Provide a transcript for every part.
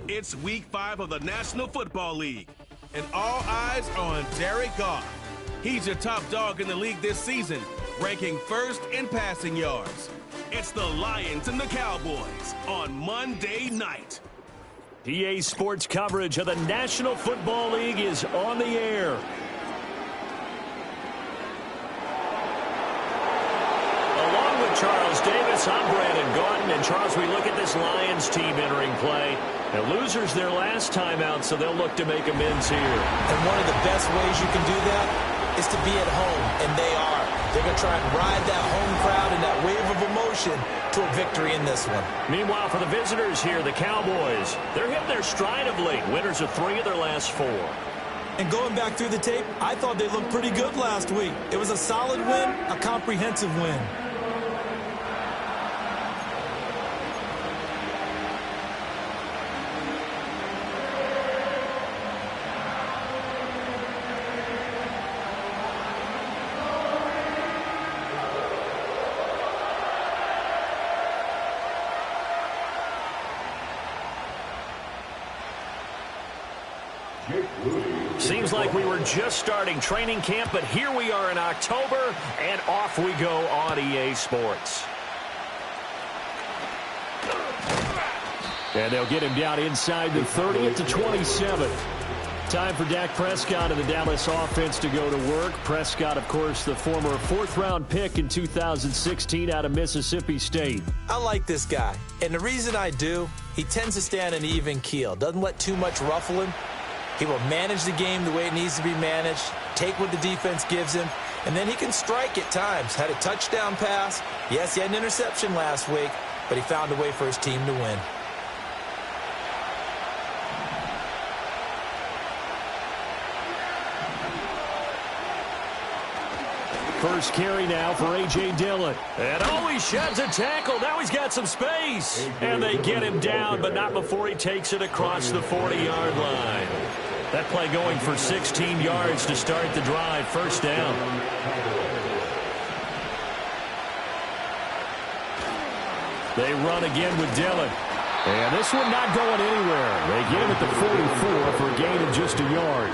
It's Week 5 of the National Football League, and all eyes are on Jared Goff. He's your top dog in the league this season, ranking first in passing yards. It's the Lions and the Cowboys on Monday night. EA Sports coverage of the National Football League is on the air. Along with Charles Davis, I'm Brandon Gordon. And Charles, we look at this Lions team entering play. The losers their last time out, so they'll look to make amends here. And one of the best ways you can do that is to be at home, and they are. They're going to try and ride that home crowd and that wave of emotion to a victory in this one. Meanwhile, for the visitors here, the Cowboys, they're hitting their stride of late. Winners of 3 of their last 4. And going back through the tape, I thought they looked pretty good last week. It was a solid win, a comprehensive win. Seems like we were just starting training camp, but here we are in October, and off we go on EA Sports. And they'll get him down inside the 30 to 27. Time for Dak Prescott and the Dallas offense to go to work. Prescott, of course, the former 4th-round pick in 2016 out of Mississippi State. I like this guy, and the reason I do, he tends to stand an even keel, doesn't let too much ruffle him. He will manage the game the way it needs to be managed, take what the defense gives him, and then he can strike at times. Had a touchdown pass. Yes, he had an interception last week, but he found a way for his team to win. First carry now for A.J. Dillon. And he sheds a tackle. Now he's got some space. And they get him down, but not before he takes it across the 40-yard line. That play going for 16 yards to start the drive. First down. They run again with Dillon. And this one not going anywhere. They get him at the 44 for a gain of just a yard.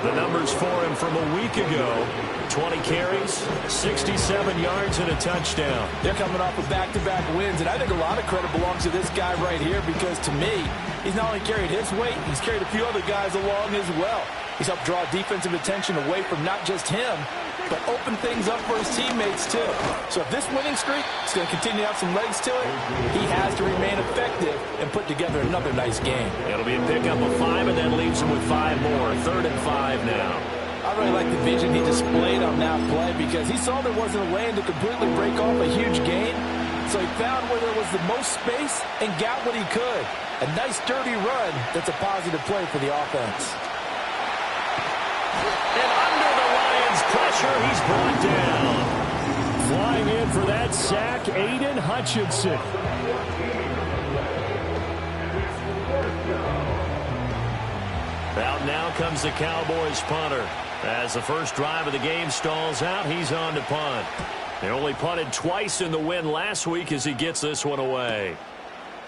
The numbers for him from a week ago: 20 carries, 67 yards, and a touchdown. They're coming off of back-to-back wins, and I think a lot of credit belongs to this guy right here because, to me, he's not only carried his weight, he's carried a few other guys along as well. He's helped draw defensive attention away from not just him, but open things up for his teammates, too. So if this winning streak is going to continue to have some legs to it, he has to remain effective and put together another nice game. It'll be a pickup of 5, and then leaves him with 5 more. 3rd and 5 now. I really like the vision he displayed on that play because he saw there wasn't a lane to completely break off a huge gain. So he found where there was the most space and got what he could. A nice, dirty run that's a positive play for the offense. And under the Lions' pressure, he's brought down. Flying in for that sack, Aiden Hutchinson. Out now comes the Cowboys punter. As the first drive of the game stalls out, he's on to punt. They only punted twice in the win last week as he gets this one away.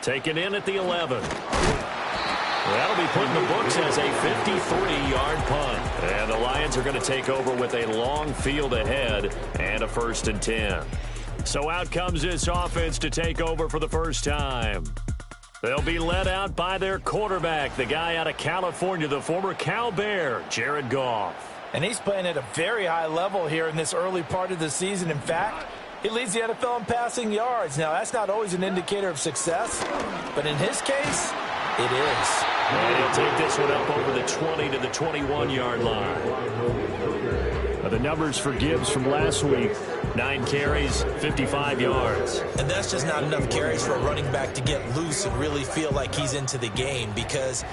Taken in at the 11. That'll be put in the books as a 53-yard punt. And the Lions are going to take over with a long field ahead and a 1st and 10. So out comes this offense to take over for the first time. They'll be led out by their quarterback, the guy out of California, the former Cal Bear, Jared Goff. And he's playing at a very high level here in this early part of the season. In fact, he leads the NFL in passing yards. Now, that's not always an indicator of success, but in his case, it is. And he'll take this one up over the 20 to the 21-yard line. The numbers for Gibbs from last week: 9 carries, 55 yards. And that's just not enough carries for a running back to get loose and really feel like he's into the game because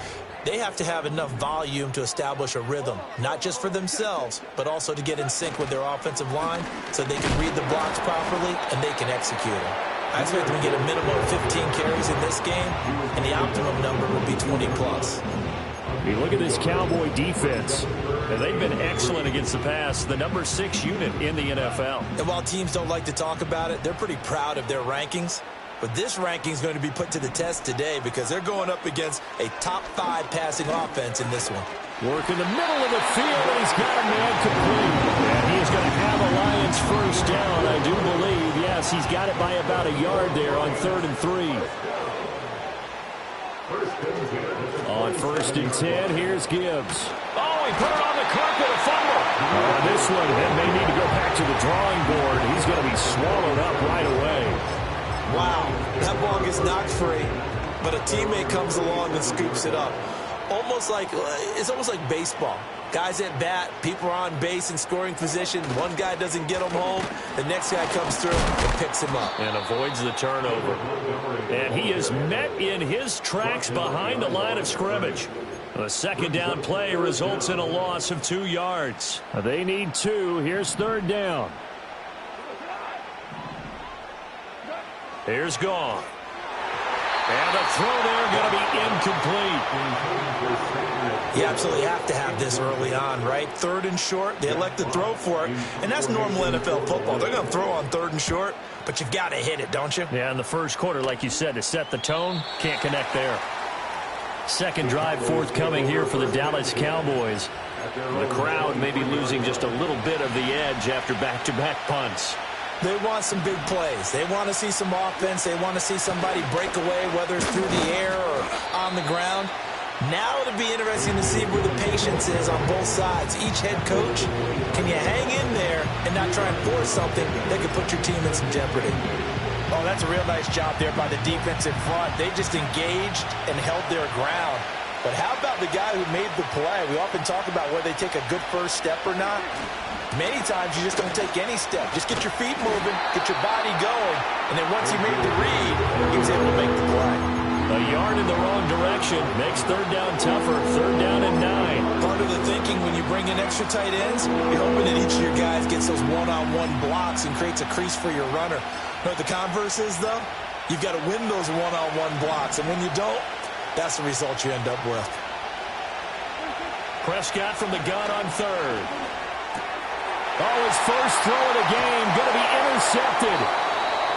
they have to have enough volume to establish a rhythm, not just for themselves, but also to get in sync with their offensive line so they can read the blocks properly and they can execute them. I expect them to get a minimum of 15 carries in this game, and the optimum number would be 20+. You look at this Cowboy defense, and they've been excellent against the pass, the number 6 unit in the NFL. And while teams don't like to talk about it, they're pretty proud of their rankings. But this ranking is going to be put to the test today because they're going up against a top 5 passing offense in this one. Work in the middle of the field, and he's got a man complete. And he's going to have a Lions first down, I do believe. Yes, he's got it by about a yard there on 3rd and 3. On 1st and 10, here's Gibbs. Oh, he put it on the carpet, a fumble. This one, and may need to go back to the drawing board. He's going to be swallowed up right away. Wow, that ball gets knocked free, but a teammate comes along and scoops it up. It's almost like baseball. Guys at bat, people are on base in scoring position. One guy doesn't get him home. The next guy comes through and picks him up. And avoids the turnover. And he is met in his tracks behind the line of scrimmage. A 2nd down play results in a loss of 2 yards. They need 2. Here's 3rd down. Here's Goff. And the throw there going to be incomplete. You absolutely have to have this early on, right? 3rd and short, they elect to throw for it, and that's normal NFL football. They're going to throw on 3rd and short, but you've got to hit it, don't you? Yeah, in the first quarter, like you said, to set the tone, can't connect there. 2nd drive forthcoming here for the Dallas Cowboys. The crowd may be losing just a little bit of the edge after back-to-back punts. They want some big plays. They want to see some offense. They want to see somebody break away, whether it's through the air or on the ground. Now it'll be interesting to see where the patience is on both sides. Each head coach, can you hang in there and not try and force something that could put your team in some jeopardy? Oh, that's a real nice job there by the defense in front. They just engaged and held their ground. But how about the guy who made the play? We often talk about whether they take a good first step or not. Many times you just don't take any step. Just get your feet moving, get your body going, and then once he made the read, he was able to make the play. A yard in the wrong direction makes 3rd down tougher. 3rd down and 9. Part of the thinking when you bring in extra tight ends, you're hoping that each of your guys gets those one-on-one blocks and creates a crease for your runner. You know what the converse is, though? You've got to win those one-on-one blocks, and when you don't, that's the result you end up with. Prescott from the gun on 3rd. Oh, his first throw of the game going to be intercepted.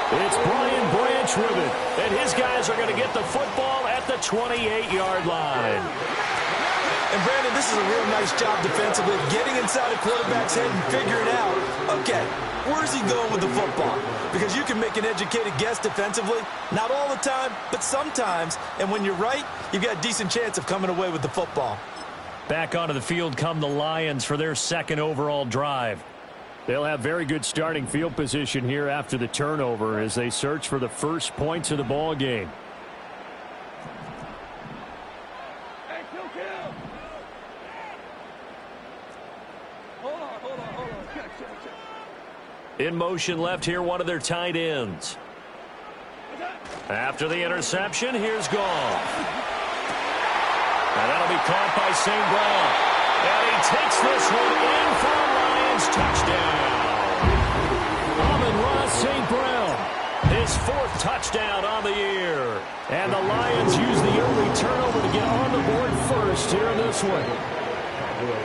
It's Brian Branch with it. And his guys are going to get the football at the 28-yard line. And, Brandon, this is a real nice job defensively, getting inside a quarterback's head and figuring out, okay, where's he going with the football? Because you can make an educated guess defensively, not all the time, but sometimes. And when you're right, you've got a decent chance of coming away with the football. Back onto the field come the Lions for their 2nd overall drive. They'll have very good starting field position here after the turnover as they search for the first points of the ball game. In motion left here, one of their tight ends. After the interception, here's Goff. And that'll be caught by St. Brown. And he takes this one in for a Lions touchdown. Amon-Ra St. Brown, his 4th touchdown on the year. And the Lions use the early turnover to get on the board first here in this one.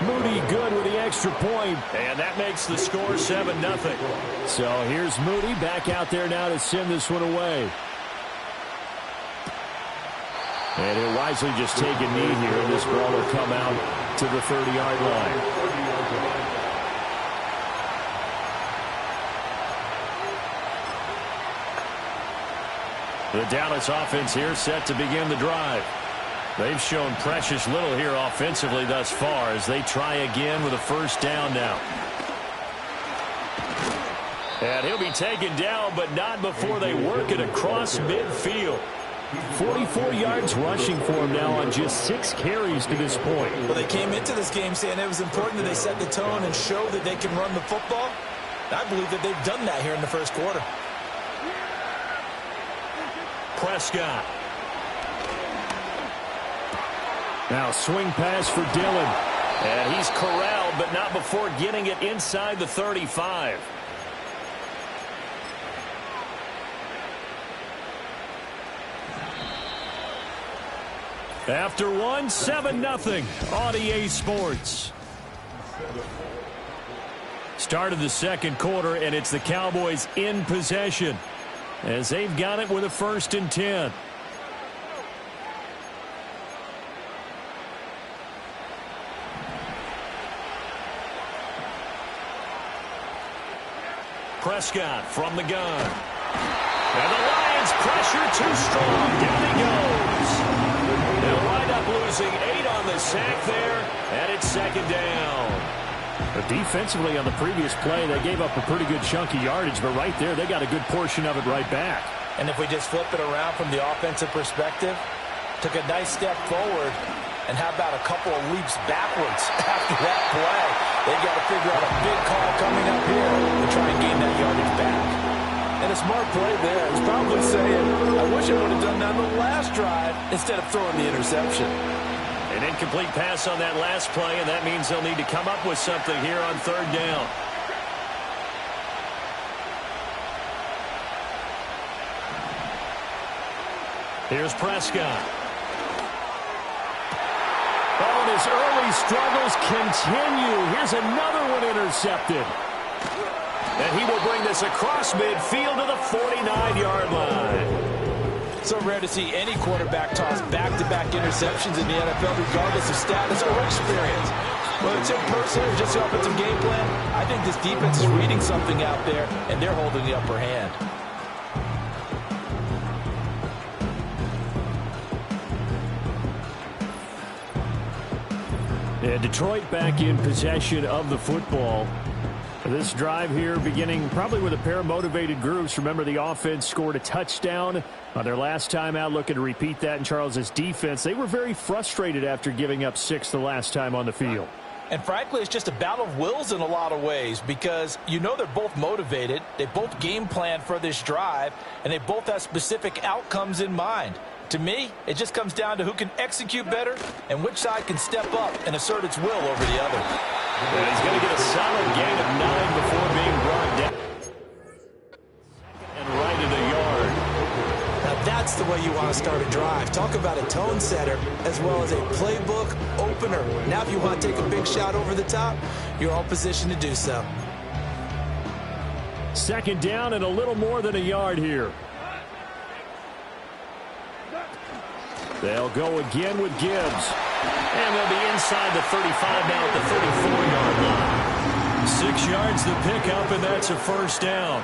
Moody good with the extra point. And that makes the score 7-0. So here's Moody back out there now to send this one away. And he'll wisely just take a knee here, and this ball will come out to the 30-yard line. The Dallas offense here set to begin the drive. They've shown precious little here offensively thus far as they try again with a 1st down now. And he'll be taken down, but not before they work it across midfield. 44 yards rushing for him now on just 6 carries to this point. Well, they came into this game saying it was important that they set the tone and show that they can run the football. I believe that they've done that here in the first quarter. Prescott. Now swing pass for Dillon. And he's corralled, but not before getting it inside the 35. After one, 7-0 on EA Sports. Start of the second quarter, and it's the Cowboys in possession. as they've got it with a 1st and 10. Prescott from the gun. And the Lions pressure too strong. Down he goes. They'll wind up losing 8 on the sack there, and it's 2nd down. But defensively on the previous play, they gave up a pretty good chunk of yardage, but right there, they got a good portion of it right back. And if we just flip it around from the offensive perspective, took a nice step forward, and how about a couple of leaps backwards after that play? They've got to figure out a big call coming up here to try and gain that yardage back. And a smart play there. He's probably saying, I wish I would have done that on the last drive instead of throwing the interception. An incomplete pass on that last play, and that means they'll need to come up with something here on 3rd down. Here's Prescott. Oh, and his early struggles continue. Here's another one intercepted. And he will bring this across midfield to the 49-yard line. So rare to see any quarterback toss back-to-back interceptions in the NFL, regardless of status or experience. Whether it's in person or just the offensive game plan, I think this defense is reading something out there, and they're holding the upper hand. And Detroit back in possession of the football. This drive here beginning probably with a pair of motivated groups. Remember, the offense scored a touchdown on their last time out, looking to repeat that in Charles's defense. They were very frustrated after giving up 6 the last time on the field. And frankly, it's just a battle of wills in a lot of ways because you know they're both motivated. They both game plan for this drive, and they both have specific outcomes in mind. To me, it just comes down to who can execute better and which side can step up and assert its will over the other. And he's going to get a solid gain of 9 before being brought down. And right in the yard. Now that's the way you want to start a drive. Talk about a tone setter as well as a playbook opener. Now if you want to take a big shot over the top, you're all positioned to do so. 2nd down and a little more than a yard here. They'll go again with Gibbs. And they'll be inside the 35 now at the 34-yard line. 6 yards the pickup, and that's a 1st down.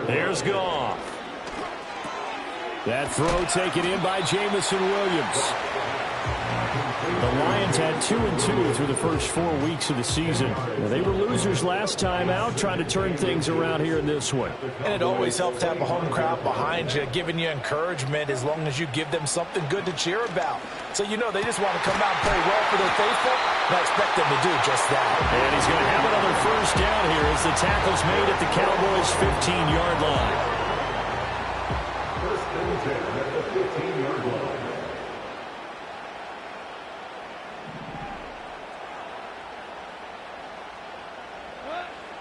There's Goff. That throw taken in by Jamison Williams. The Lions had 2-2 through the first 4 weeks of the season. Now, they were losers last time out, trying to turn things around here in this one. And it always helps to have a home crowd behind you, giving you encouragement as long as you give them something good to cheer about. So you know they just want to come out and play well for their faithful, and I expect them to do just that. And he's going to have another 1st down here as the tackle's made at the Cowboys' 15-yard line. 1st and 10 at the 15-yard line.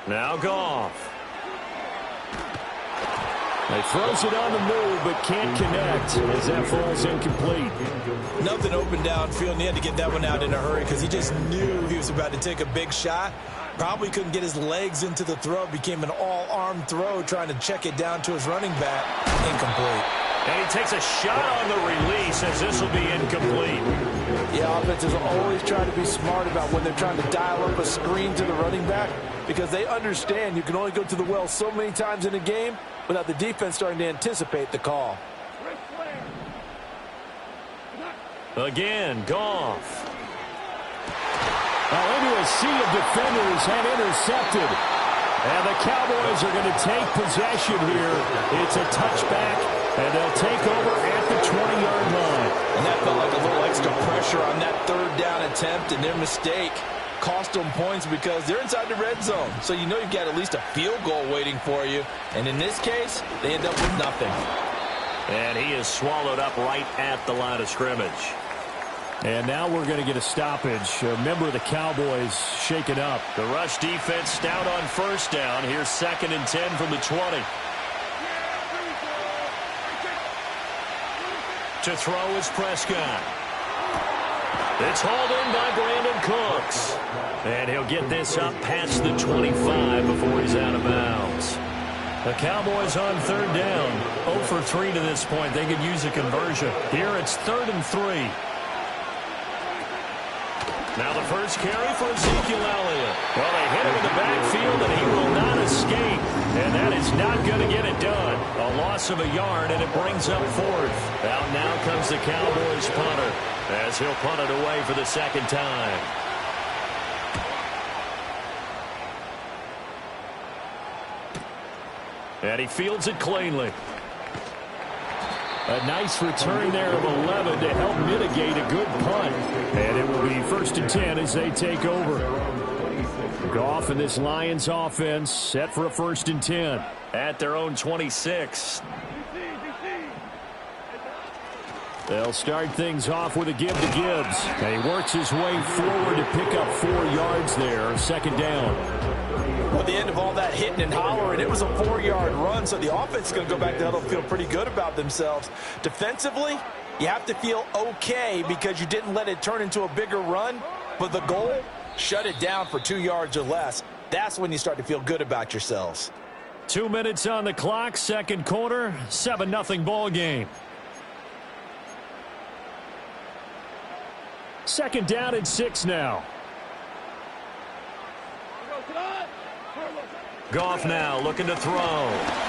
Now Goff. He throws it on the move, but can't connect as that falls incomplete. Nothing open downfield, and he had to get that one out in a hurry because he just knew he was about to take a big shot. Probably couldn't get his legs into the throw. Became an all-arm throw, trying to check it down to his running back. Incomplete. And he takes a shot on the release as this will be incomplete. Yeah, offenses always try to be smart about when they're trying to dial up a screen to the running back because they understand you can only go to the well so many times in a game without the defense starting to anticipate the call. Again, Goff. Into a sea of defenders and intercepted. And the Cowboys are going to take possession here. It's a touchback, and they'll take over at the 20-yard line. And that felt like a little extra pressure on that 3rd down attempt, and their mistake cost them points because they're inside the red zone. So you know you've got at least a field goal waiting for you. And in this case, they end up with nothing. And he is swallowed up right at the line of scrimmage. And now we're going to get a stoppage. A member of the Cowboys shaken up. The rush defense stout on 1st down. Here's 2nd and 10 from the 20. To throw is Prescott. It's hauled in by Brandon Cooks. And he'll get this up past the 25 before he's out of bounds. The Cowboys on third down. 0 for 3 to this point. They could use a conversion. Here it's 3rd and 3. Now the first carry for Ezekiel Elliott. Well, they hit him in the backfield, and he will not escape. And that is not going to get it done. A loss of a yard, and it brings up 4th. Out now comes the Cowboys punter, as he'll punt it away for the second time. And he fields it cleanly. A nice return there of 11 to help mitigate a good punt. And it will be 1st and 10 as they take over. Goff and this Lions offense set for a 1st and 10 at their own 26. They'll start things off with a give to Gibbs. And he works his way forward to pick up 4 yards there, 2nd down. Well, at the end of all that hitting and hollering, it was a 4-yard run, so the offense is going to go back to the huddle, feel pretty good about themselves. Defensively, you have to feel okay because you didn't let it turn into a bigger run, but the goal, shut it down for 2 yards or less. That's when you start to feel good about yourselves. 2 minutes on the clock, 2nd quarter, 7-0 ball game. 2nd down and 6 now. Goff now looking to throw.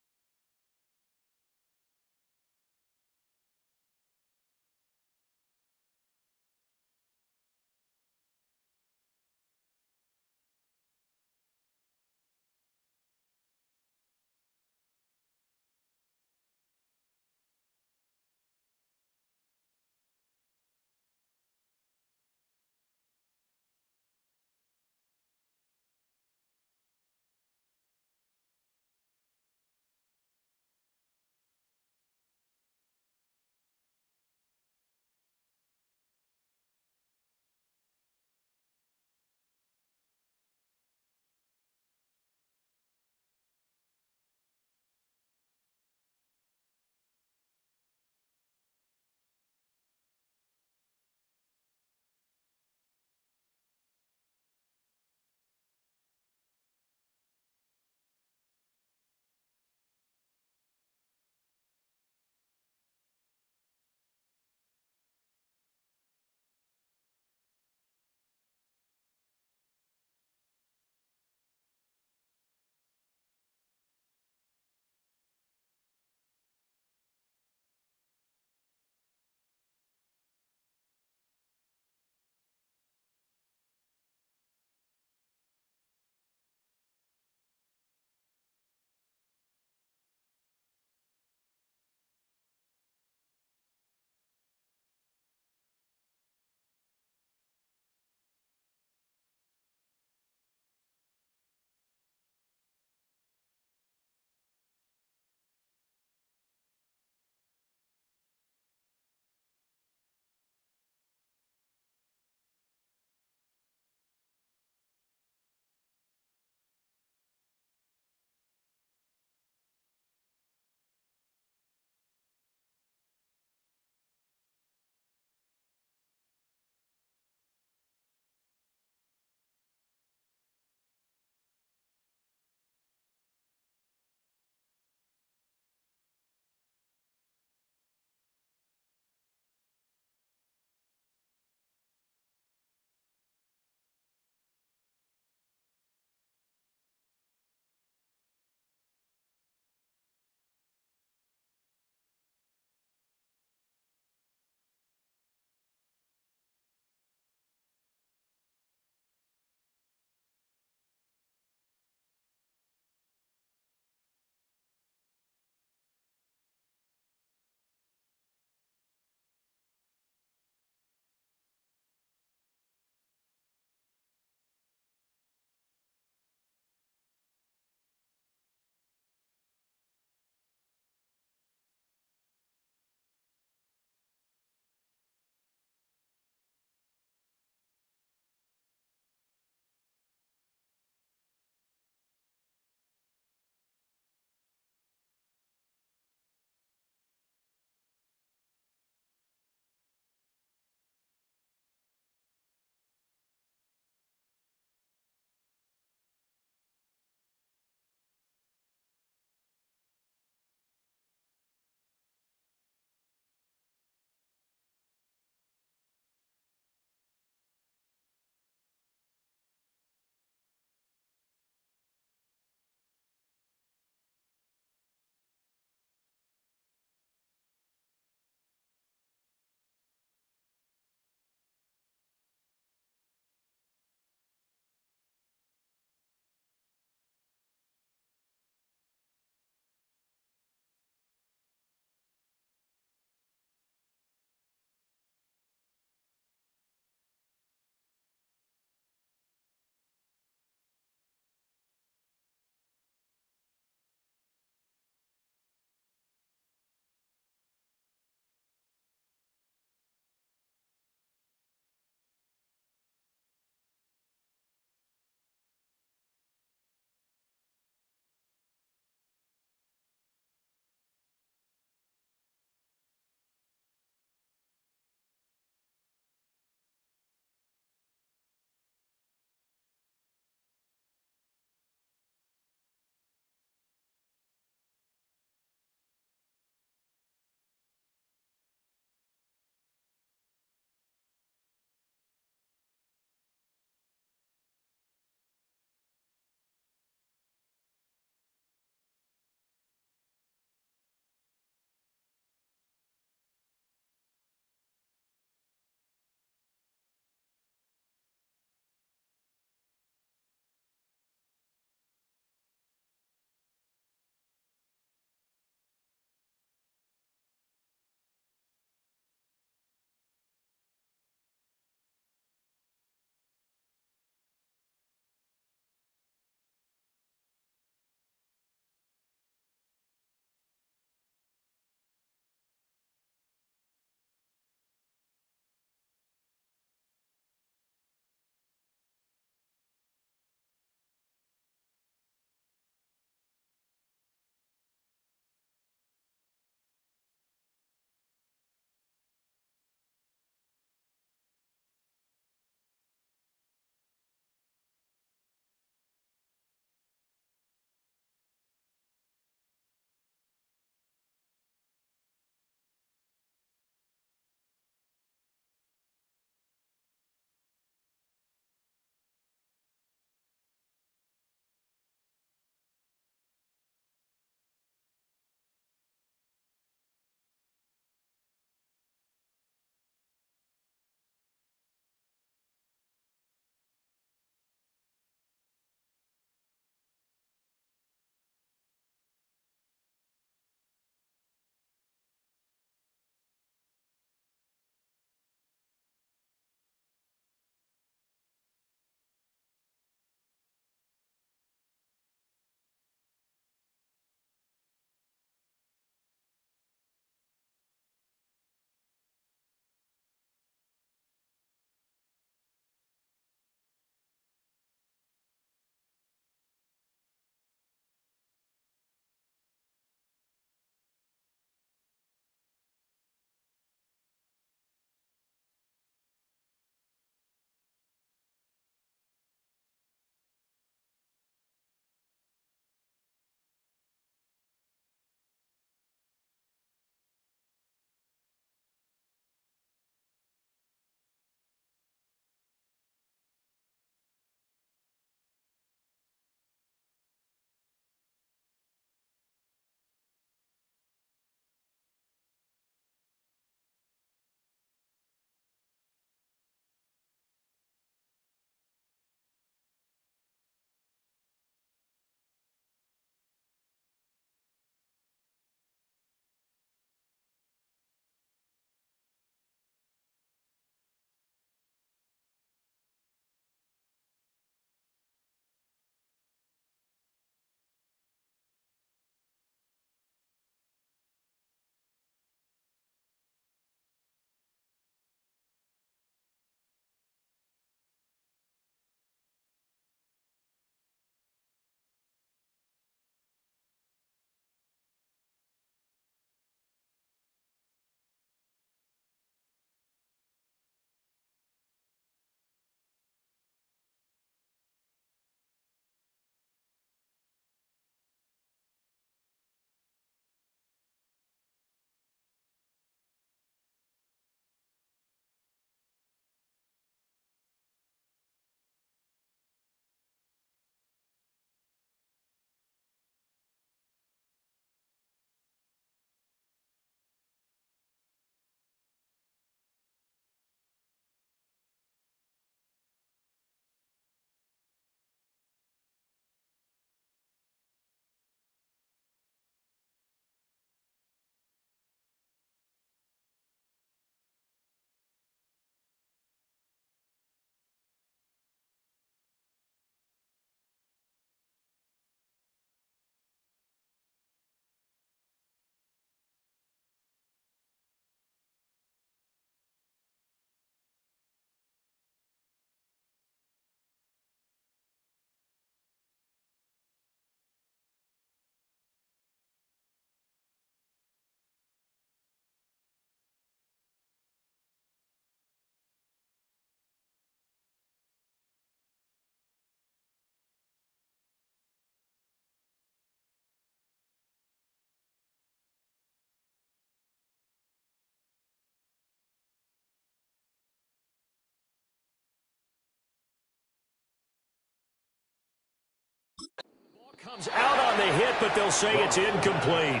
Comes out on the hit, but they'll say it's incomplete.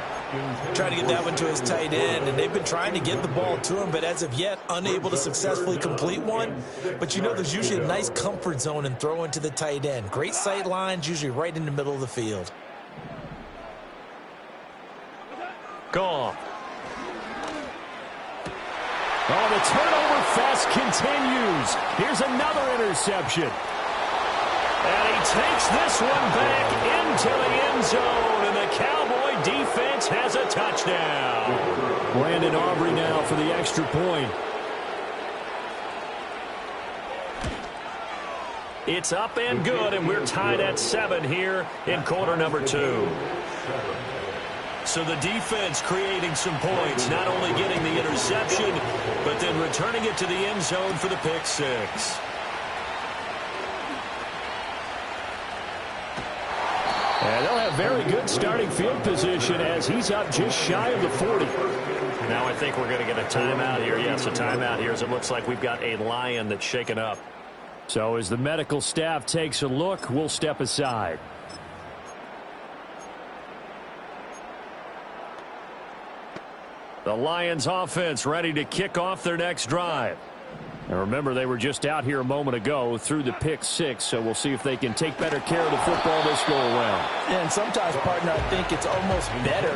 Trying to get that one to his tight end, and they've been trying to get the ball to him, but as of yet, unable to successfully complete one. But you know, there's usually a nice comfort zone in throwing to the tight end. Great sight lines, usually right in the middle of the field. Goff. Oh, the turnover fest continues. Here's another interception. And he takes this one back into the end zone, and the Cowboy defense has a touchdown. Brandon Aubrey now for the extra point. It's up and good, and we're tied at 7 here in quarter number 2. So the defense creating some points, not only getting the interception, but then returning it to the end zone for the pick 6. And they'll have very good starting field position as he's up just shy of the 40. Now I think we're going to get a timeout here. Yes, a timeout here as it looks like we've got a Lion that's shaken up. So as the medical staff takes a look, we'll step aside. The Lions offense ready to kick off their next drive. And remember, they were just out here a moment ago through the pick 6, so we'll see if they can take better care of the football this go around. And sometimes, partner, I think it's almost better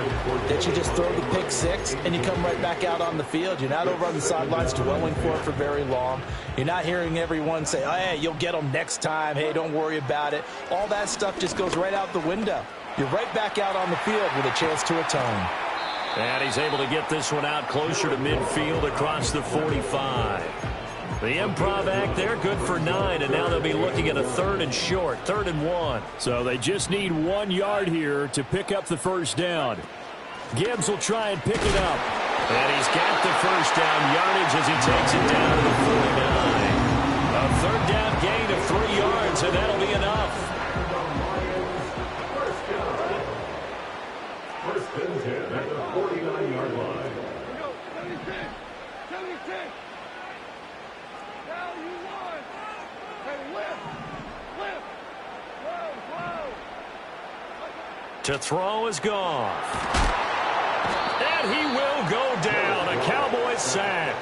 that you just throw the pick 6 and you come right back out on the field. You're not over on the sidelines dwelling for it for very long. You're not hearing everyone say, oh, hey, you'll get them next time. Hey, don't worry about it. All that stuff just goes right out the window. You're right back out on the field with a chance to atone. And he's able to get this one out closer to midfield across the 45. The improv act there, good for 9, and now they'll be looking at a 3rd and short, 3rd and 1. So they just need 1 yard here to pick up the first down. Gibbs will try and pick it up. And he's got the first down yardage as he takes it down to the 49. A 3rd down gain of 3 yards, and that'll be enough. First and 10 at the 49-yard line. To throw is Goff. And he will go down. A Cowboys sack.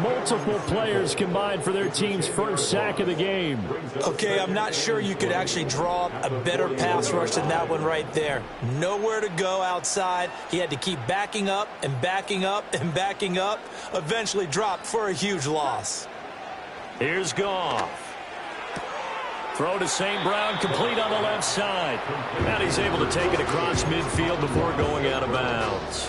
Multiple players combined for their team's first sack of the game. Okay, I'm not sure you could actually draw up a better pass rush than that one right there. Nowhere to go outside. He had to keep backing up and backing up and backing up. Eventually dropped for a huge loss. Here's Goff. Throw to St. Brown, complete on the left side. And he's able to take it across midfield before going out of bounds.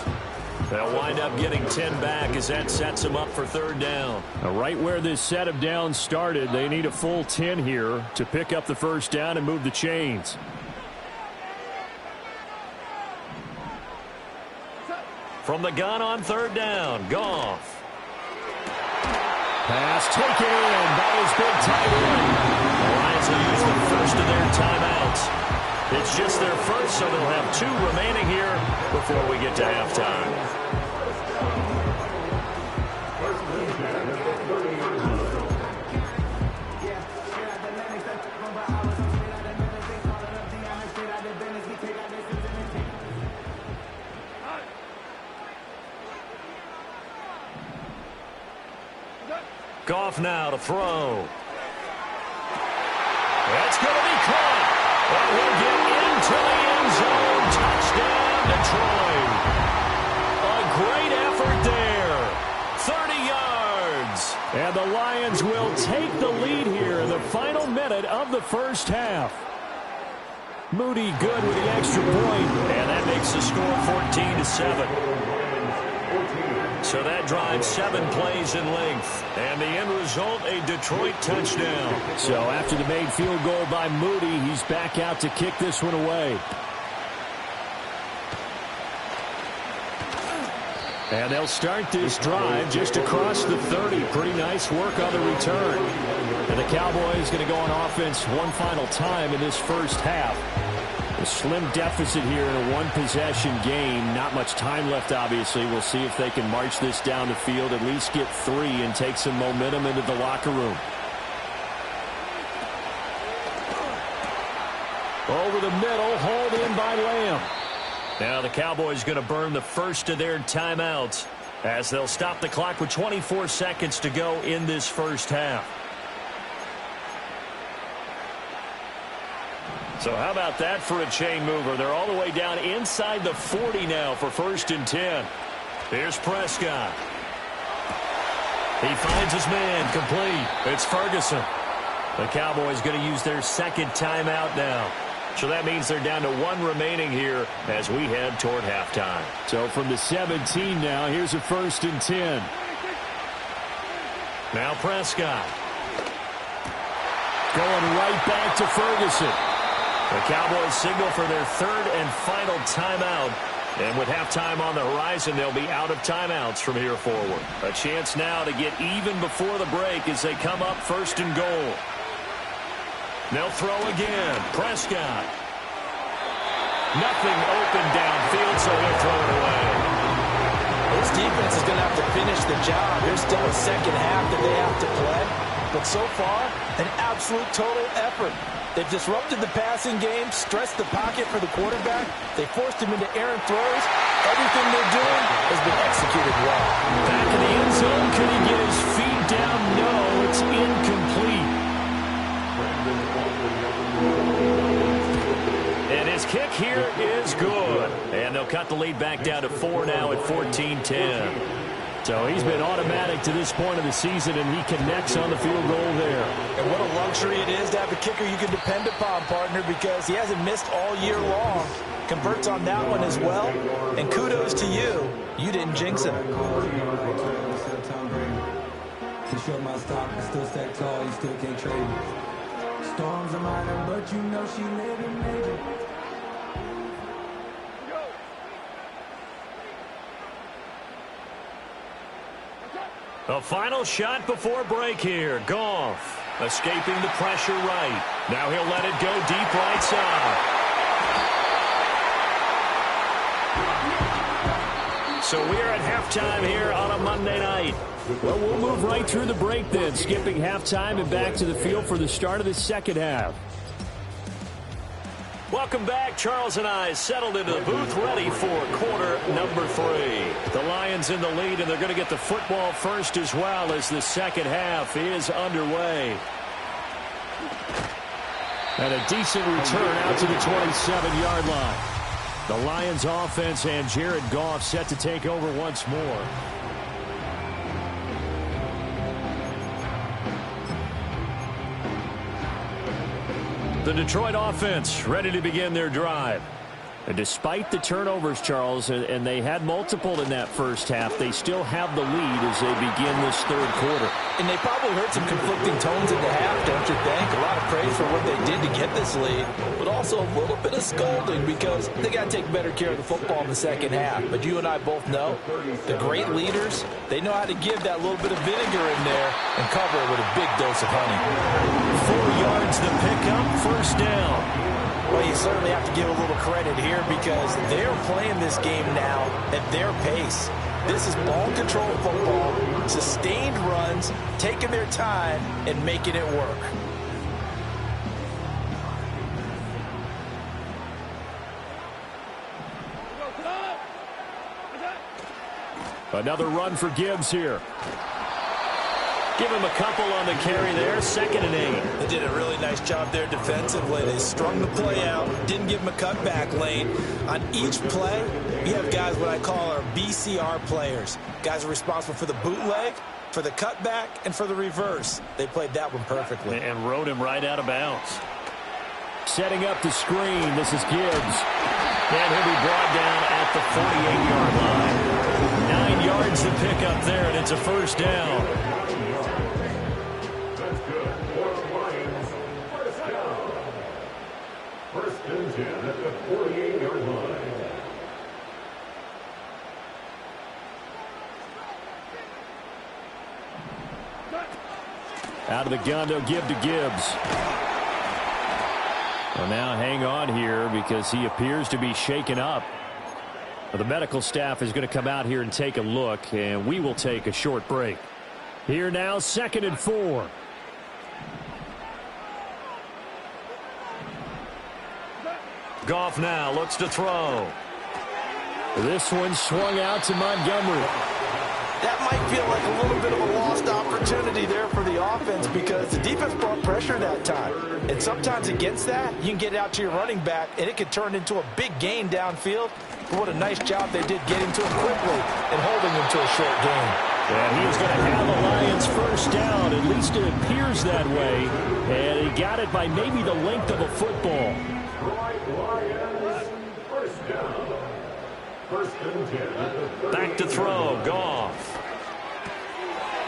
They'll wind up getting 10 back as that sets them up for 3rd down. Now, right where this set of downs started, they need a full 10 here to pick up the first down and move the chains. From the gun on 3rd down, Goff. Pass taken in by his big tight end. The Lions will use the first of their timeouts. It's just their first, so they'll have 2 remaining here before we get to halftime. Goff now to throw. That's going to be caught. And he'll get into the end zone. Touchdown, Detroit. A great effort there. 30 yards. And the Lions will take the lead here in the final minute of the first half. Moody good with the extra point. And that makes the score 14-7. So that drives 7 plays in length. And the end result, a Detroit touchdown. So after the made field goal by Moody, he's back out to kick this one away. And they'll start this drive just across the 30. Pretty nice work on the return. And the Cowboys going to go on offense one final time in this first half. A slim deficit here in a one-possession game. Not much time left, obviously. We'll see if they can march this down the field, at least get 3 and take some momentum into the locker room. Over the middle, hauled in by Lamb. Now the Cowboys going to burn the first of their timeouts as they'll stop the clock with 24 seconds to go in this first half. So how about that for a chain mover? They're all the way down inside the 40 now for 1st and 10. Here's Prescott. He finds his man, complete. It's Ferguson. The Cowboys going to use their second timeout now. So that means they're down to 1 remaining here as we head toward halftime. So from the 17 now, here's a 1st and 10. Now Prescott. Going right back to Ferguson. The Cowboys signal for their 3rd and final timeout. And with halftime on the horizon, they'll be out of timeouts from here forward. A chance now to get even before the break as they come up 1st and goal. They'll throw again. Prescott. Nothing open downfield, so he'll throw it away. This defense is going to have to finish the job. There's still a second half that they have to play. But so far, an absolute total effort. They've disrupted the passing game, stressed the pocket for the quarterback. They forced him into errant throws. Everything they're doing has been executed well. Back in the end zone. Could he get his feet down? No, it's incomplete. And his kick here is good. And they'll cut the lead back down to 4 now at 14-10. So he's been automatic to this point of the season, and he connects on the field goal there. And what a luxury it is to have a kicker you can depend upon, partner, because he hasn't missed all year long. Converts on that one as well. And kudos to you. You didn't jinx him. My stock is still stacked tall, you still can't trade me. Storms are minor, but you know she living major. A final shot before break here. Goff escaping the pressure right. Now he'll let it go deep right side. So we're at halftime here on a Monday night. Well, we'll move right through the break then, skipping halftime and back to the field for the start of the second half. Welcome back. Charles and I settled into the booth, ready for quarter number 3. The Lions in the lead, and they're going to get the football first as well as the second half is underway. And a decent return out to the 27-yard line. The Lions offense and Jared Goff set to take over once more. The Detroit offense ready to begin their drive. And despite the turnovers, Charles, and they had multiple in that first half, they still have the lead as they begin this third quarter. And they probably heard some conflicting tones in the half, don't you think? A lot of praise for what they did to get this lead, but also a little bit of scolding because they got to take better care of the football in the second half. But you and I both know the great leaders, they know how to give that little bit of vinegar in there and cover it with a big dose of honey. 4 yards the pickup, first down. Well, you certainly have to give a little credit here because they're playing this game now at their pace. This is ball control football, sustained runs, taking their time and making it work. Another run for Gibbs here. Give him a couple on the carry there, 2nd and 8. They did a really nice job there defensively. They strung the play out, didn't give him a cutback lane. On each play, you have guys what I call our BCR players. Guys are responsible for the bootleg, for the cutback, and for the reverse. They played that one perfectly. And rode him right out of bounds. Setting up the screen, this is Gibbs. And he'll be brought down at the 48-yard line. 9 yards to pick up there, and it's a first down. First and 10 at the 48-yard line. Out of the gun, they'll give to Gibbs. Well, now hang on here because he appears to be shaken up. Well, the medical staff is going to come out here and take a look, and we will take a short break. Here now, 2nd and 4. Goff now looks to throw. This one swung out to Montgomery. That might feel like a little bit of a lost opportunity there for the offense because the defense brought pressure that time. And sometimes against that, you can get out to your running back, and it could turn into a big gain downfield. But what a nice job they did getting to him quickly and holding him to a short gain. And he is going to have the Lions first down. At least it appears that way. And he got it by maybe the length of a football. Lions, first down. First and 10. Back to throw. Goff.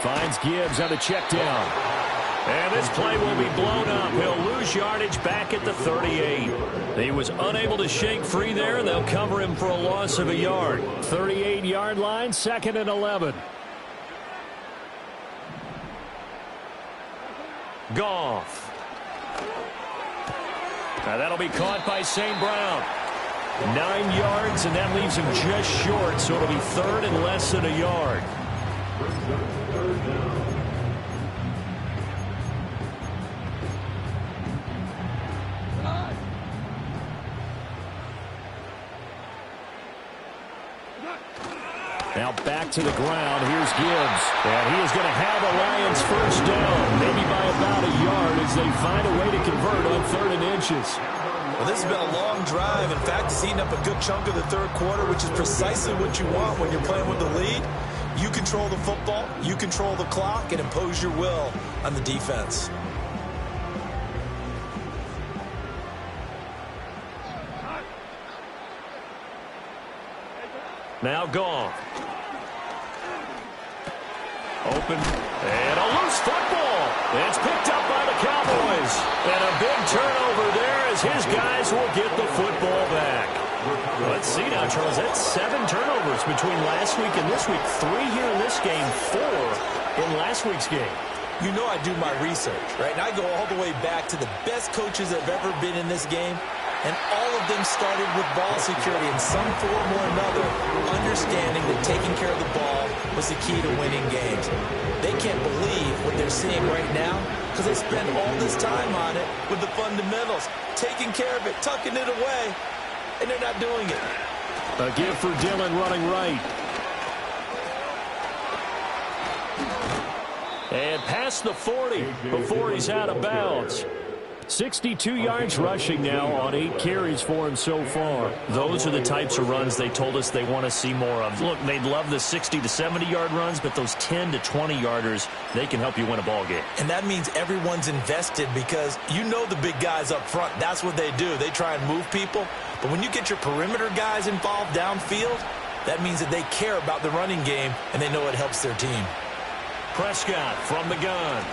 Finds Gibbs on the check down. And this play will be blown up. He'll lose yardage back at the 38. He was unable to shake free there, and they'll cover him for a loss of a yard. 38-yard line, 2nd and 11. Goff. Now that'll be caught by St. Brown. 9 yards, and that leaves him just short, so it'll be 3rd and less than a yard. Now back to the ground. Here's Gibbs. And he is going to have a Lions first down, maybe by about a yard as they find a way to convert on 3rd and inches. Well, this has been a long drive. In fact, it's eaten up a good chunk of the third quarter, which is precisely what you want when you're playing with the lead. You control the football, you control the clock, and impose your will on the defense. Now Goff. Open. And a loose football. It's picked up by the Cowboys. And a big turnover there as his guys will get the football back. Let's see now, Charles. That's 7 turnovers between last week and this week. 3 here in this game, 4 in last week's game. You know I do my research, right? And I go all the way back to the best coaches that have ever been in this game. And all of them started with ball security in some form or another, understanding that taking care of the ball was the key to winning games. They can't believe what they're seeing right now because they spend all this time on it with the fundamentals, taking care of it, tucking it away, and they're not doing it. A give for Dillon running right. And past the 40 before he's out of bounds. 62 yards rushing now on 8 carries for him so far. Those are the types of runs they told us they want to see more of. Look, they'd love the 60 to 70-yard runs, but those 10 to 20-yarders, they can help you win a ball game. And that means everyone's invested because you know the big guys up front. That's what they do. They try and move people. But when you get your perimeter guys involved downfield, that means that they care about the running game and they know it helps their team. Prescott from the gun.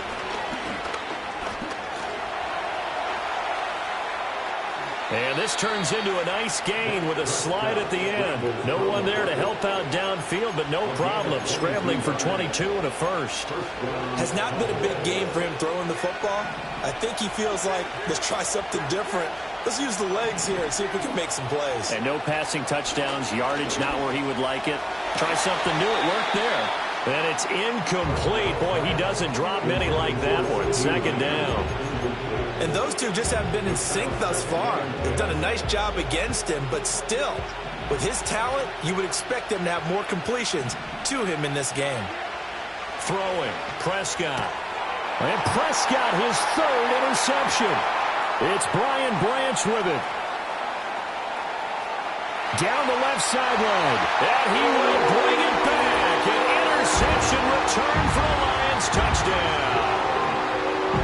And this turns into a nice gain with a slide at the end. No one there to help out downfield, but no problem. Scrambling for 22 and a first. Has not been a big game for him throwing the football. I think he feels like, let's try something different. Let's use the legs here and see if we can make some plays. And no passing touchdowns, yardage not where he would like it. Try something new, it worked there. And it's incomplete. Boy, he doesn't drop many like that one. 2nd down. And those two just haven't been in sync thus far. They've done a nice job against him, but still, with his talent, you would expect him to have more completions to him in this game. Throwing, Prescott. And Prescott, his 3rd interception. It's Brian Branch with it. Down the left sideline. And he will bring it back. An interception return for the Lions touchdown.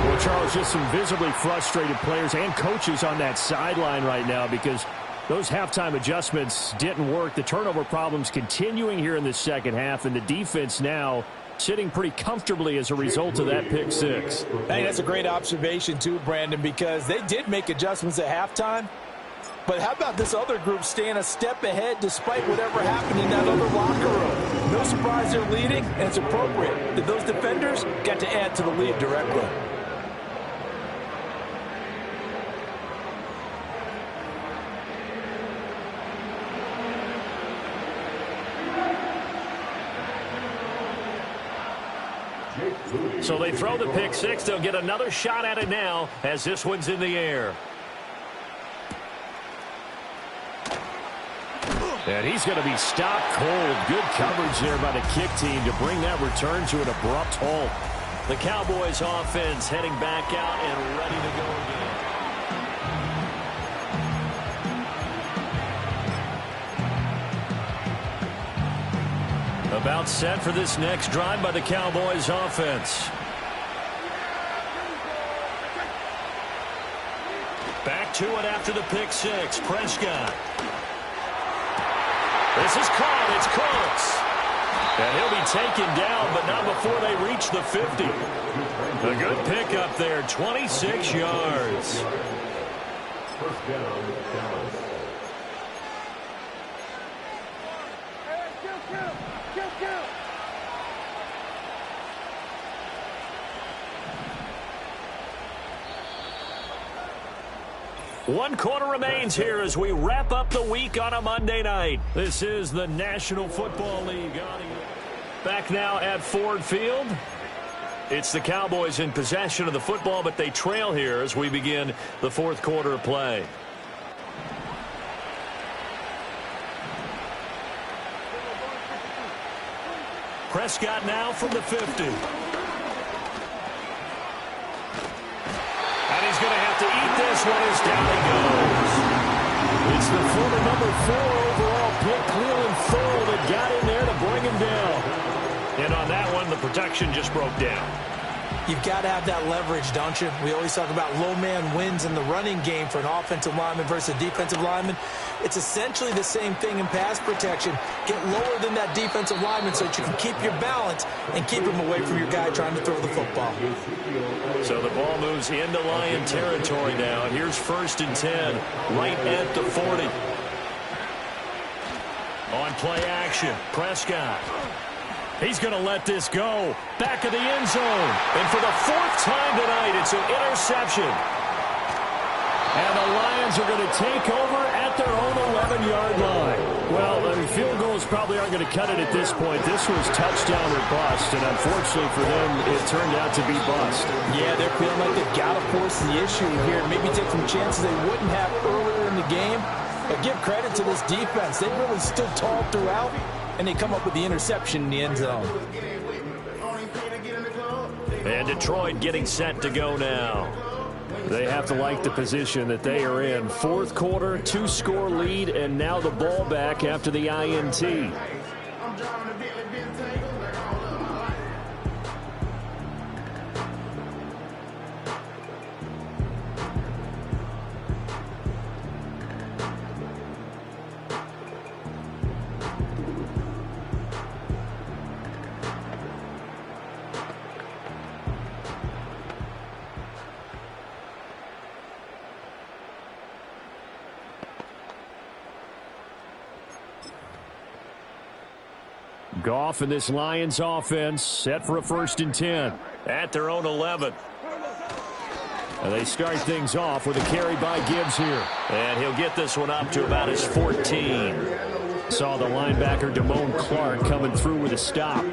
Well, Charles, just some visibly frustrated players and coaches on that sideline right now because those halftime adjustments didn't work. The turnover problems continuing here in the second half, and the defense now sitting pretty comfortably as a result of that pick 6. Hey, that's a great observation too, Brandon, because they did make adjustments at halftime. But how about this other group staying a step ahead despite whatever happened in that other locker room? No surprise they're leading, and it's appropriate that those defenders got to add to the lead directly. So they throw the pick 6. They'll get another shot at it now as this one's in the air. And he's going to be stopped cold. Good coverage there by the kick team to bring that return to an abrupt halt. The Cowboys offense heading back out and ready to go again. About set for this next drive by the Cowboys offense. Back to it after the pick six. Prescott. This is caught. It's Cooks. And he'll be taken down, but not before they reach the 50. A good pickup there, 26 yards. First down, Dallas. One quarter remains here as we wrap up the week on a Monday night. This is the National Football League. Back now at Ford Field. It's the Cowboys in possession of the football, but they trail here as we begin the fourth quarter of play. Prescott now from the 50. And he's going to have to eat this one as down he goes. It's the former number 4 overall pick, Cleveland Thole, that got in there to bring him down. And on that one, the protection just broke down. You've got to have that leverage, don't you? We always talk about low man wins in the running game for an offensive lineman versus a defensive lineman. It's essentially the same thing in pass protection. Get lower than that defensive lineman so that you can keep your balance and keep him away from your guy trying to throw the football. So the ball moves into Lion territory now. And here's 1st and 10, right at the 40. On play action, Prescott. He's going to let this go. Back of the end zone. And for the 4th time tonight, it's an interception. And the Lions are going to take over at their own 11-yard line. Well, field goals probably aren't going to cut it at this point. This was touchdown or bust, and unfortunately for them, it turned out to be bust. Yeah, they're feeling like they've got to force the issue here. Maybe take some chances they wouldn't have earlier in the game. But give credit to this defense. They really stood tall throughout, and they come up with the interception in the end zone. And Detroit getting set to go now. They have to like the position that they are in. 4th quarter, 2-score lead, and now the ball back after the INT. Goff and this Lions offense set for a 1st and 10. At their own 11. And they start things off with a carry by Gibbs here. And he'll get this one up to about his 14. Saw the linebacker Damone Clark coming through with a stop.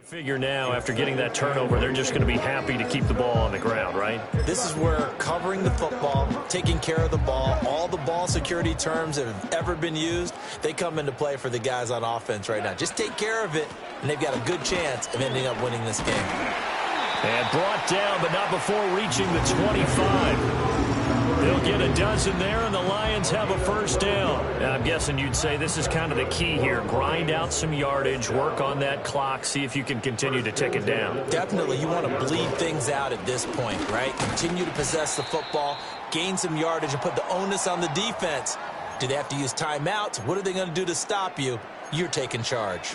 Figure now, after getting that turnover, they're just going to be happy to keep the ball on the ground, right? This is where covering the football, taking care of the ball, all the ball security terms that have ever been used, they come into play for the guys on offense right now. Just take care of it, and they've got a good chance of ending up winning this game. And brought down, but not before reaching the 25. They'll get a dozen there, and the Lions have a first down. I'm guessing you'd say this is kind of the key here. Grind out some yardage, work on that clock, see if you can continue to tick it down. Definitely, you want to bleed things out at this point, right? Continue to possess the football, gain some yardage, and put the onus on the defense. Do they have to use timeouts? What are they going to do to stop you? You're taking charge.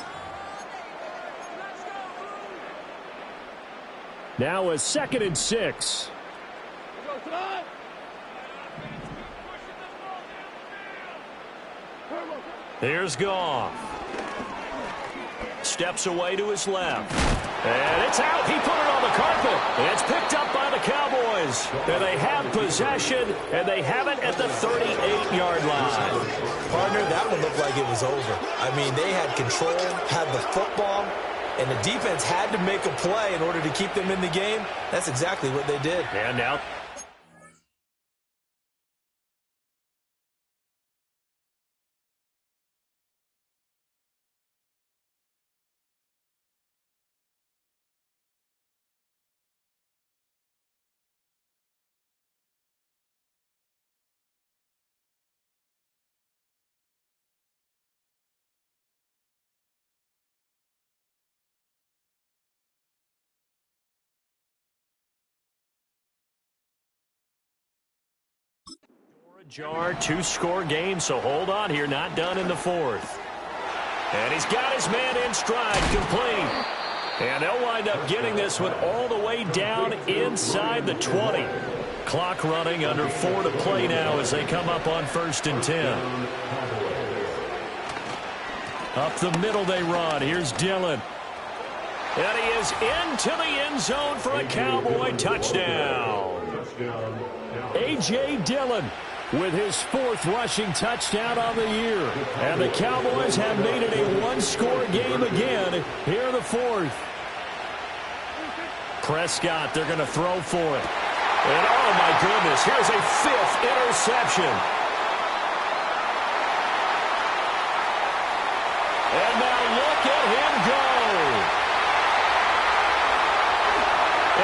Now a 2nd and 6. Here's Goff. Steps away to his left. And it's out. He put it on the carpet. It's picked up by the Cowboys. And they have possession, and they have it at the 38-yard line. Partner, that one looked like it was over. I mean, they had control, had the football, and the defense had to make a play in order to keep them in the game. That's exactly what they did. And now jar, 2-score game, so hold on here. Not done in the 4th. And he's got his man in stride, complete. And they'll wind up getting this one all the way down inside the 20. Clock running, under 4 to play now as they come up on 1st and 10. Up the middle they run. Here's Dillon. And he is into the end zone for a Cowboy touchdown. A.J. Dillon with his 4th rushing touchdown on the year. And the Cowboys have made it a 1-score game again here in the 4th. Prescott, they're going to throw for it. And oh my goodness, here's a 5th interception. And now look at him go.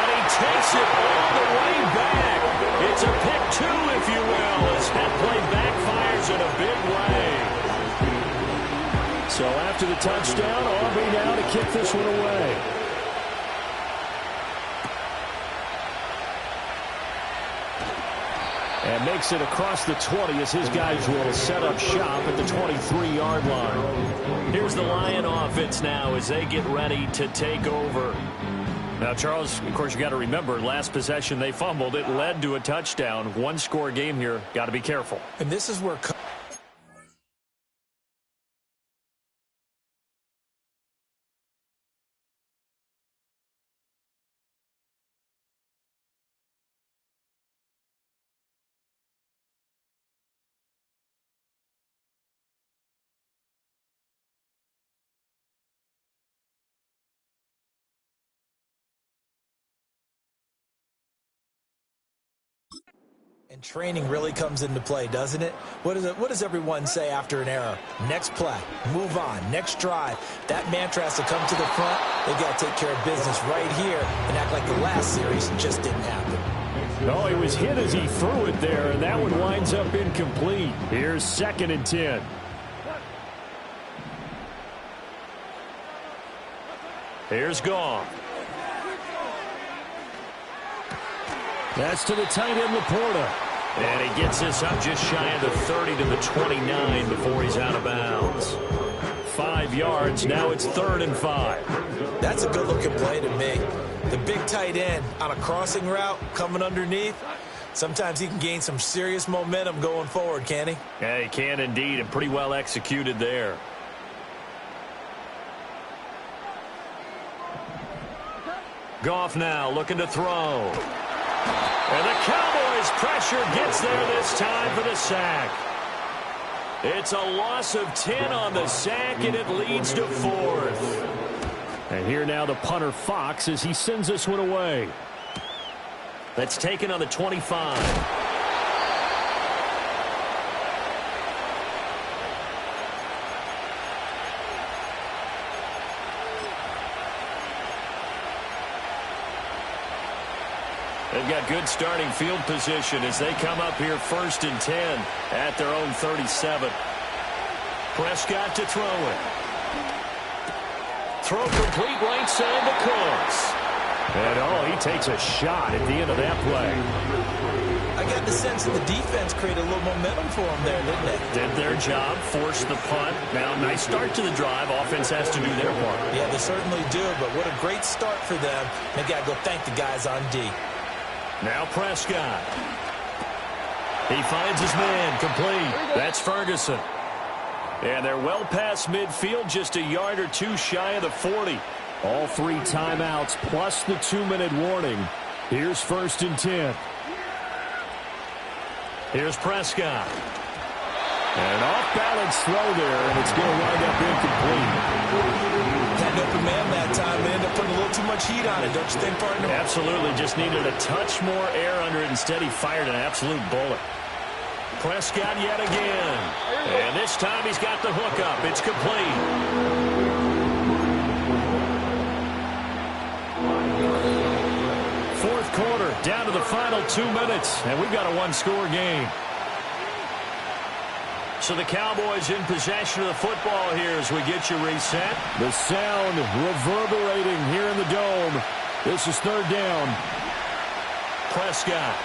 And he takes it all the way back. It's a pick 2, if you will, as that play backfires in a big way. So after the touchdown, Aubrey now to kick this one away. And makes it across the 20 as his guys will set up shop at the 23-yard line. Here's the Lion offense now as they get ready to take over. Now, Charles, of course, you got to remember, last possession they fumbled. It led to a touchdown. 1-score game here. Got to be careful. And this is where... And training really comes into play, doesn't it? What does everyone say after an error? Next play, move on, next drive. That mantra has to come to the front. They've got to take care of business right here and act like the last series just didn't happen. Oh, he was hit as he threw it there, and that one winds up incomplete. Here's 2nd and 10. Here's Goff. That's to the tight end, Laporta. And he gets this up just shy of the 30 to the 29 before he's out of bounds. 5 yards. Now it's 3rd and 5. That's a good-looking play to me. The big tight end on a crossing route coming underneath. Sometimes he can gain some serious momentum going forward, can't he? Yeah, he can indeed, and pretty well executed there. Goff now looking to throw. And the Cowboys' pressure gets there this time for the sack. It's a loss of 10 on the sack, and it leads to 4th. And here now the punter, Fox, as he sends this one away. That's taken on the 25. They've got good starting field position as they come up here 1st and 10 at their own 37. Prescott to throw it. Throw complete right side to Course. And, he takes a shot at the end of that play. I got the sense that the defense created a little momentum for them there, didn't they? Did their job, forced the punt. Now, nice start to the drive. Offense has to do their part. Yeah, they certainly do, but what a great start for them. They got to go thank the guys on D. Now Prescott. He finds his man, complete. That's Ferguson. And they're well past midfield, just a yard or two shy of the 40. All 3 timeouts plus the 2-minute warning. Here's 1st and 10. Here's Prescott. An off-balance throw there, and it's going to wind up incomplete. Had an open man that time. They ended up putting a little too much heat on it, don't you think, partner? Absolutely. Just needed a touch more air under it. Instead, he fired an absolute bullet. Prescott yet again. And this time he's got the hook up. It's complete. Fourth quarter, down to the final 2 minutes, and we've got a one-score game. So the Cowboys in possession of the football here as we get you reset. The sound reverberating here in the dome. This is 3rd down. Prescott.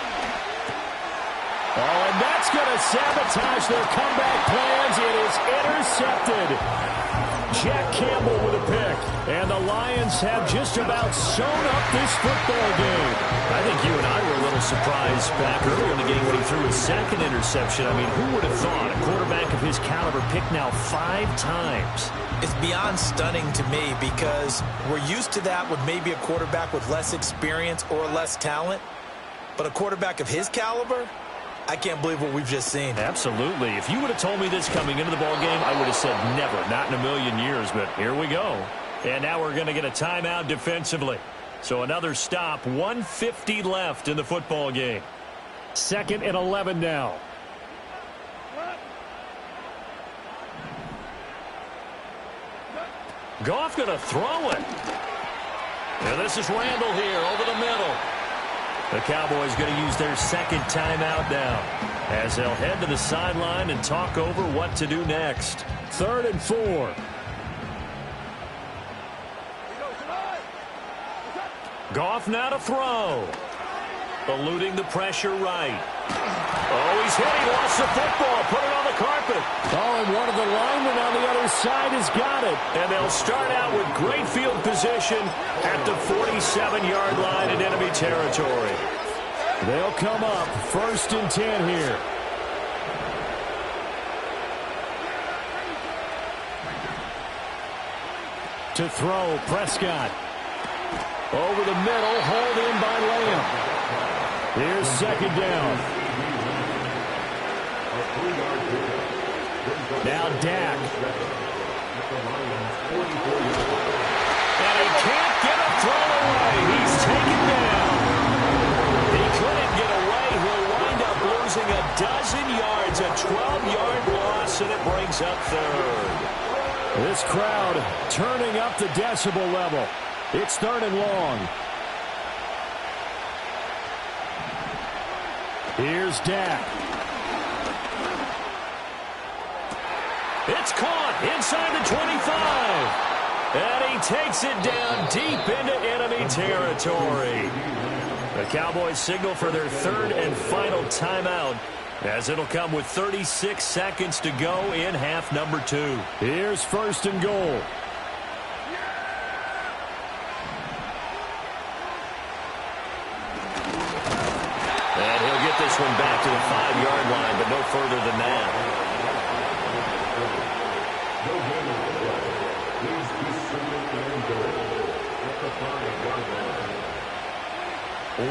Oh, and that's going to sabotage their comeback plans. It is intercepted. Jack Campbell with a pick. And the Lions have just about sewn up this football game. I think you and I were a little surprised back earlier in the game when he threw his 2nd interception. I mean, who would have thought a quarterback of his caliber picked now 5 times? It's beyond stunning to me because we're used to that with maybe a quarterback with less experience or less talent. But a quarterback of his caliber, I can't believe what we've just seen. Absolutely. If you would have told me this coming into the ball game, I would have said never, not in a million years. But here we go. And now we're going to get a timeout defensively. So another stop, 1:50 left in the football game. 2nd and 11 now. Goff going to throw it. And this is Randall here over the middle. The Cowboys going to use their 2nd timeout now as they'll head to the sideline and talk over what to do next. 3rd and 4. Goff now to throw. Eluding the pressure right. Oh, he's hit. He lost the football. Put it on the carpet. Oh, and one of the linemen on the other side has got it. And they'll start out with great field position at the 47-yard line in enemy territory. They'll come up 1st and 10 here. To throw, Prescott. Over the middle, hauled in by Lamb. Here's 2nd down. Now Dak. And he can't get a throw away. He's taken down. He couldn't get away. He'll wind up losing a dozen yards, a 12-yard loss, and it brings up 3rd. This crowd turning up the decibel level. It's 3rd and long. Here's Dak. It's caught inside the 25. And he takes it down deep into enemy territory. The Cowboys signal for their 3rd and final timeout as it'll come with 36 seconds to go in half number 2. Here's 1st and goal. And he'll get this one back to the 5-yard line, but no further than that.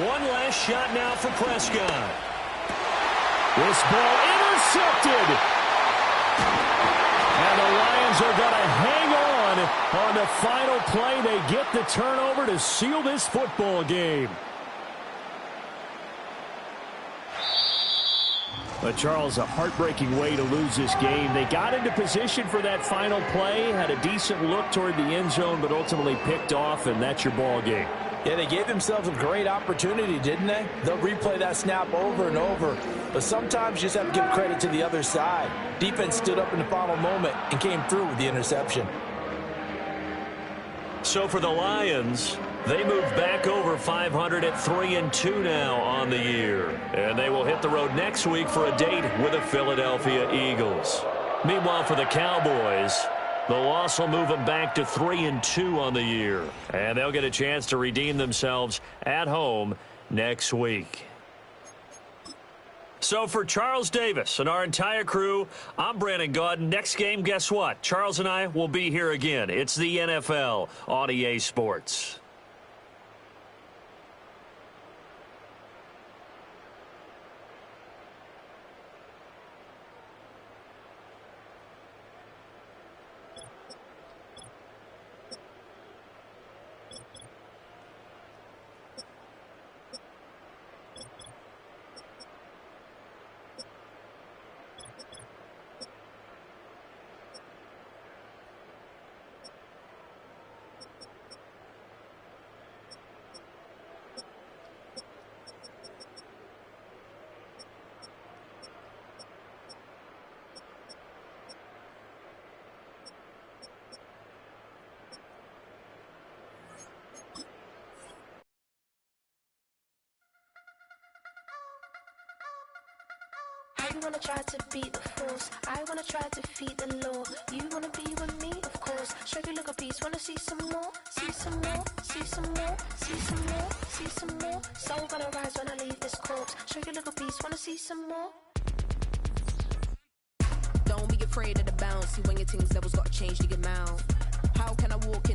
One last shot now for Prescott. This ball intercepted. And the Lions are going to hang on the final play. They get the turnover to seal this football game. But Charles, a heartbreaking way to lose this game. They got into position for that final play, had a decent look toward the end zone, but ultimately picked off, and that's your ball game. Yeah, they gave themselves a great opportunity, didn't they? They'll replay that snap over and over. But sometimes you just have to give credit to the other side. Defense stood up in the final moment and came through with the interception. So for the Lions, they move back over 500 at 3-2 now on the year. And they will hit the road next week for a date with the Philadelphia Eagles. Meanwhile, for the Cowboys, the loss will move them back to 3-2 on the year. And they'll get a chance to redeem themselves at home next week. So for Charles Davis and our entire crew, I'm Brandon Gaudin. Next game, guess what? Charles and I will be here again. It's the NFL on EA Sports. You wanna try to beat the force, I wanna try to defeat the law. You wanna be with me, of course. Show you look a piece, wanna see some more, see some more, see some more, see some more, see some more. Soul gonna rise when I leave this corpse. Show you look a piece, wanna see some more. Don't be afraid of the bounce. See when your things levels got changed, you get mouth. How can I walk in?